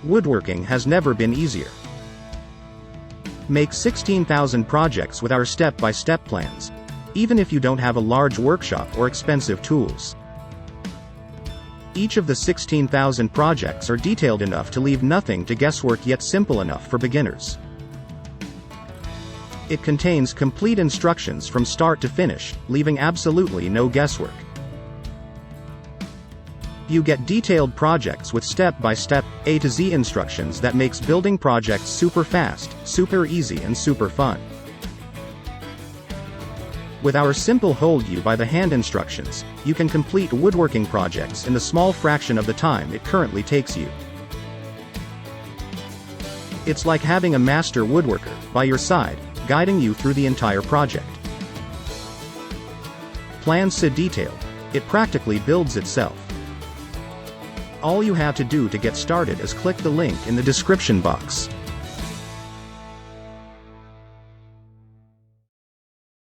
Woodworking has never been easier. Make 16,000 projects with our step-by-step plans, even if you don't have a large workshop or expensive tools. Each of the 16,000 projects are detailed enough to leave nothing to guesswork, yet simple enough for beginners. It contains complete instructions from start to finish, leaving absolutely no guesswork. You get detailed projects with step-by-step, A to Z instructions that makes building projects super fast, super easy and super fun. With our simple hold-you-by-the-hand instructions, you can complete woodworking projects in the small fraction of the time it currently takes you. It's like having a master woodworker by your side, guiding you through the entire project. Planned so detailed, it practically builds itself. All you have to do to get started is click the link in the description box.